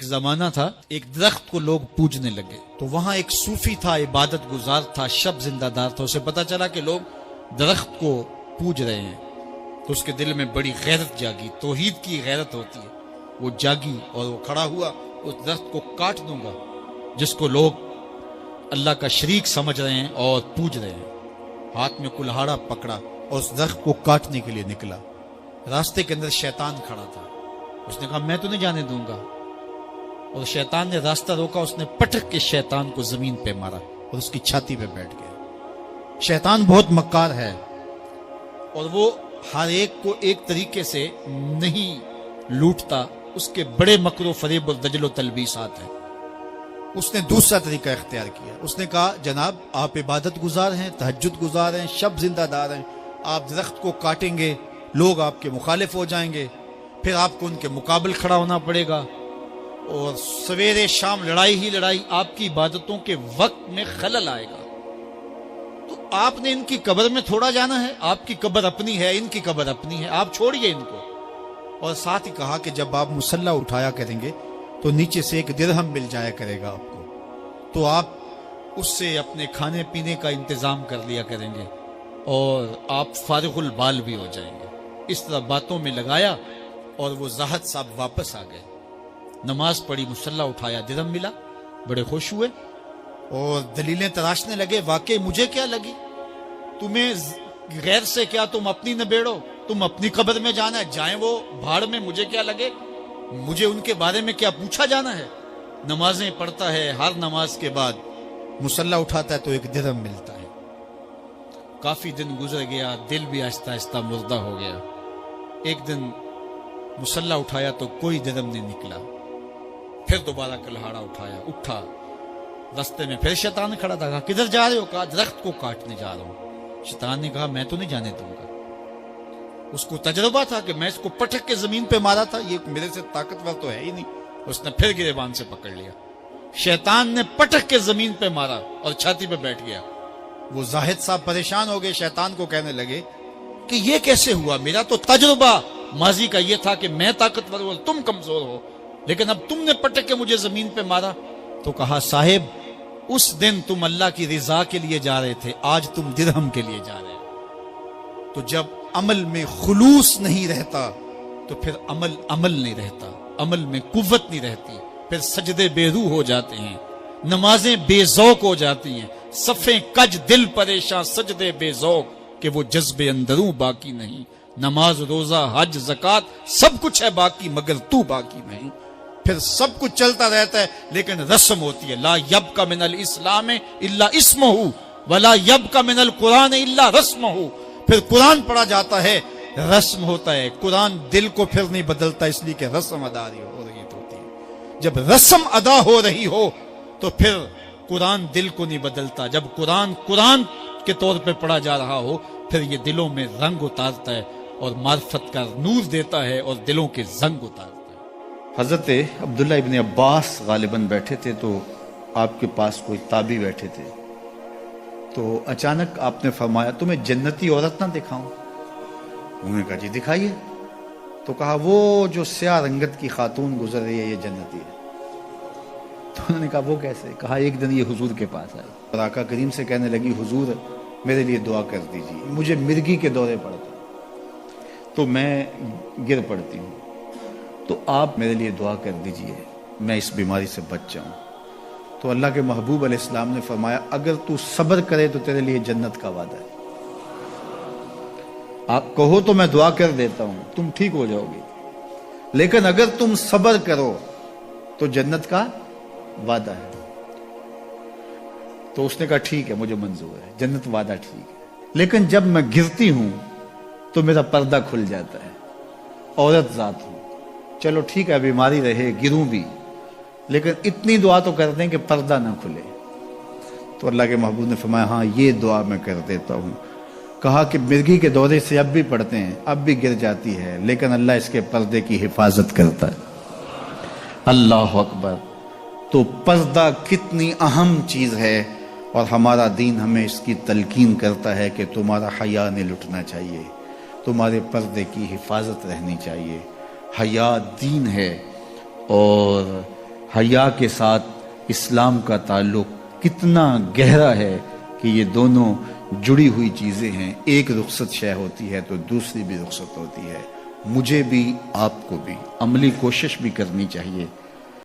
ایک زمانہ تھا، ایک درخت کو لوگ پوجنے لگے، تو وہاں ایک صوفی تھا، عبادت گزار تھا، شب زندہ دار تھا۔ اسے پتا چلا کہ لوگ درخت کو پوج رہے ہیں، تو اس کے دل میں بڑی غیرت جاگی، توحید کی غیرت ہوتی ہے، وہ جاگی اور وہ کھڑا ہوا، اس درخت کو کاٹ دوں گا جس کو لوگ اللہ کا شریک سمجھ رہے ہیں اور پوج رہے ہیں۔ ہاتھ میں کلہاڑا پکڑا اور اس درخت کو کاٹنے کے لیے نکلا۔ راستے کے اندر شیطان کھڑا تھا، اس نے کہا میں تو نہیں جانے دوں گا، اور شیطان نے راستہ روکا، اس نے پٹک کے شیطان کو زمین پہ مارا اور اس کی چھاتی پہ بیٹھ گیا۔ شیطان بہت مکار ہے اور وہ ہر ایک کو ایک طریقے سے نہیں لوٹتا، اس کے بڑے مکر و فریب اور دجل و تلبیسات ہیں۔ اس نے دوسرا طریقہ اختیار کیا، اس نے کہا جناب آپ عبادت گزار ہیں، تہجد گزار ہیں، شب زندہ دار ہیں، آپ درخت کو کاٹیں گے، لوگ آپ کے مخالف ہو جائیں گے، پھر آپ کو ان کے مقابل کھڑا ہونا پڑے گا، اور سویرے شام لڑائی ہی لڑائی، آپ کی عبادتوں کے وقت میں خلل آئے گا۔ تو آپ نے ان کی قبر میں تھوڑا جانا ہے، آپ کی قبر اپنی ہے، ان کی قبر اپنی ہے، آپ چھوڑیے ان کو۔ اور ساتھ ہی کہا کہ جب آپ مصلی اٹھایا کریں گے تو نیچے سے ایک درہم مل جایا کرے گا آپ کو، تو آپ اس سے اپنے کھانے پینے کا انتظام کر لیا کریں گے اور آپ فارغ البال بھی ہو جائیں گے۔ اس طرح باتوں میں لگایا اور وہ زاہد صاحب واپس آ گئے، نماز پڑھی، مصلی اٹھایا، درہم ملا، بڑے خوش ہوئے اور دلیلیں تراشنے لگے۔ واقعی مجھے کیا لگی، تمہیں غیر سے کیا، تم اپنی نبیڑو، تم اپنی قبر میں جانا ہے، جائیں وہ بھاڑ میں، مجھے کیا لگے، مجھے ان کے بارے میں کیا پوچھا جانا ہے۔ نمازیں پڑھتا ہے، ہر نماز کے بعد مصلی اٹھاتا ہے تو ایک درہم ملتا ہے۔ کافی دن گزر گیا، دل بھی آہستہ آہستہ مردہ ہو گیا۔ ایک دن مصلی اٹھایا تو کوئی درہم نہیں نکلا، پھر دوبارہ کلہاڑا اٹھایا، اٹھا، رستے میں پھر شیطان کھڑا تھا، کہا کدھر جا رہے ہو، کہا درخت کو کاٹنے جا رہا ہوں۔ شیطان نے کہا میں تو نہیں جانے دوں گا۔ اس کو تجربہ تھا کہ میں اس کو پٹک کے زمین پہ مارا تھا، یہ میرے سے طاقتور تو ہے ہی نہیں۔ اس نے پھر گریبان سے پکڑ لیا، شیطان نے پٹک کے زمین پہ مارا اور چھاتی پہ بیٹھ گیا۔ وہ زاہد صاحب پریشان ہو گئے، شیطان کو کہنے لگے کہ یہ کیسے ہوا، میرا تو تجربہ ماضی کا یہ تھا کہ میں طاقتور ہوں، تم کمزور ہو، لیکن اب تم نے پٹک کے مجھے زمین پہ مارا۔ تو کہا صاحب اس دن تم اللہ کی رضا کے لیے جا رہے تھے، آج تم درہم کے لیے جا رہے ہو۔ تو جب عمل میں خلوص نہیں رہتا تو پھر عمل نہیں رہتا، عمل میں قوت نہیں رہتی، پھر سجدے بے روح ہو جاتے ہیں، نمازیں بے ذوق ہو جاتی ہیں، صفیں کج دل پریشان، سجدے بے ذوق کہ وہ جذبے اندروں باقی نہیں۔ نماز روزہ حج زکوٰۃ سب کچھ ہے باقی مگر تو باقی نہیں۔ پھر سب کچھ چلتا رہتا ہے لیکن رسم ہوتی ہے، لا یبقى من الاسلام الا اسمہ ولا یبقى من القرآن الا رسمہ۔ پھر قرآن پڑھا جاتا ہے، رسم ہوتا ہے، قرآن دل کو پھر نہیں بدلتا، اس لیے کہ رسم ادا ہو رہی ہوتی ہے۔ جب رسم ادا ہو رہی ہو تو پھر قرآن دل کو نہیں بدلتا۔ جب قرآن کے طور پہ پڑھا جا رہا ہو پھر یہ دلوں میں رنگ اتارتا ہے اور معرفت کا نور دیتا ہے اور دلوں کے زنگ اتارتا ہے۔ حضرت عبداللہ ابن عباس غالباً بیٹھے تھے تو آپ کے پاس کوئی تابعی بیٹھے تھے، تو اچانک آپ نے فرمایا تمہیں جنتی عورت نہ دکھاؤں؟ انہوں نے کہا جی دکھائیے۔ تو کہا وہ جو سیاہ رنگت کی خاتون گزر رہی ہے یہ جنتی ہے۔ تو انہوں نے کہا وہ کیسے؟ کہا ایک دن یہ حضور کے پاس آئی اور آقا کریم سے کہنے لگی حضور میرے لیے دعا کر دیجیے، مجھے مرگی کے دورے پڑتا تو میں گر پڑتی ہوں، تو آپ میرے لیے دعا کر دیجئے میں اس بیماری سے بچ جاؤں۔ تو اللہ کے محبوب علیہ السلام نے فرمایا اگر تو صبر کرے تو تیرے لیے جنت کا وعدہ ہے، آپ کہو تو میں دعا کر دیتا ہوں تم ٹھیک ہو جاؤ گی، لیکن اگر تم صبر کرو تو جنت کا وعدہ ہے۔ تو اس نے کہا ٹھیک ہے مجھے منظور ہے، جنت وعدہ ٹھیک ہے، لیکن جب میں گرتی ہوں تو میرا پردہ کھل جاتا ہے، عورت ذات ہوں، چلو ٹھیک ہے بیماری رہے گروں بھی لیکن اتنی دعا تو کر دیں کہ پردہ نہ کھلے۔ تو اللہ کے محبوب نے فرمایا ہاں یہ دعا میں کر دیتا ہوں۔ کہا کہ مرگی کے دورے سے اب بھی پڑھتے ہیں، اب بھی گر جاتی ہے لیکن اللہ اس کے پردے کی حفاظت کرتا ہے۔ اللہ اکبر۔ تو پردہ کتنی اہم چیز ہے اور ہمارا دین ہمیں اس کی تلقین کرتا ہے کہ تمہارا حیا نہیں لٹنا چاہیے، تمہارے پردے کی حفاظت رہنی چاہیے۔ حیا دین ہے اور حیا کے ساتھ اسلام کا تعلق کتنا گہرا ہے کہ یہ دونوں جڑی ہوئی چیزیں ہیں. ایک رخصت شے ہوتی ہے تو دوسری بھی رخصت ہوتی ہے. مجھے بھی آپ کو بھی عملی کوشش بھی کرنی چاہیے